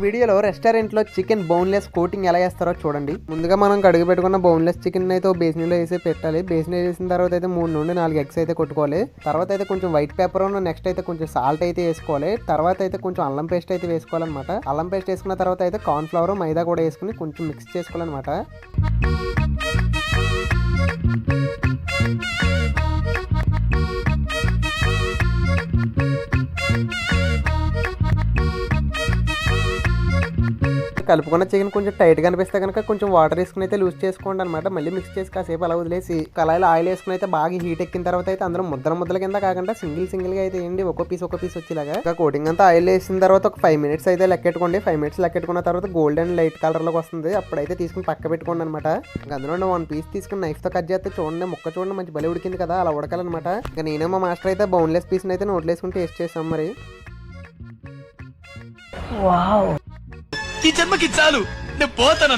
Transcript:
వీడియోలో రెస్టారెంట్ లో chicken boneless coating ఎలా చేస్తారో చూడండి. ముందుగా మనం కడిగి పెట్టుకున్న బోన్లెస్ చికెన్ అయితే బేసిన్ లో వేసి పెట్టాలి. బేసిన్ వేసిన తర్వాత అయితే 3 నుండి 4 ఎగ్స్ అయితే కొట్టుకోవాలి. తర్వాత అయితే కొంచెం వైట్ పేపర్ నెక్స్ట్ అయితే కొంచెం సాల్ట్ అయితే వేసుకోవాలి. తర్వాత అయితే కొంచెం అల్లం పేస్ట్ అయితే వేసుకోవాలన్నమాట. అల్లం పేస్ట్ వేసుకున్న తర్వాత అయితే కార్న్ ఫ్లవర్ మైదా కూడా వేసుకుని కొంచెం మిక్స్ చేసుకోవాలన్నమాట. కలుపుకున్న చికెన్ కొంచెం టైట్ గా అనిపిస్తే కనుక కొంచెం వాటర్ వేసుకుని అయితే లూజ్ చేసుకోండి అనమాట. మళ్ళీ మిక్స్ చేసి కాసేపు అలా వదిలేసి కళాయిలో ఆయిల్ వేసుకుని అయితే బాగా హీట్ ఎక్కిన తర్వాత అయితే అందులో ముద్దల కింద కాకుండా సింగిల్ గా అయితే వేయండి. ఒక పీస్ వచ్చేలాగా. ఇంకా కోటింగ్ అంతా ఆయిల్ వేసిన తర్వాత ఒక 5 మినిట్స్ అయితే లెక్కెట్టుకోండి. 5 మినిట్స్ లెక్కెట్టుకున్న తర్వాత గోల్డెన్ లైట్ కలర్ లోకి వస్తుంది. అప్పుడైతే తీసుకుని పక్క పెట్టుకోండి అనమాట. ఇంకా అందులో 1 పీస్ తీసుకుని నైఫ్ తో కట్ చేస్తే చూడండి, ముక్క చూడండి మంచి బలి ఉడికింది కదా, అలా ఉడకాలన్నమాట. ఇంకా నేను మా మాస్టర్ అయితే బౌన్లెస్ పీస్ అయితే నోట్లో వేసుకుని టేస్ట్ చేసాం. మరి ఈ జన్మకి చాలు, నేను పోతాను.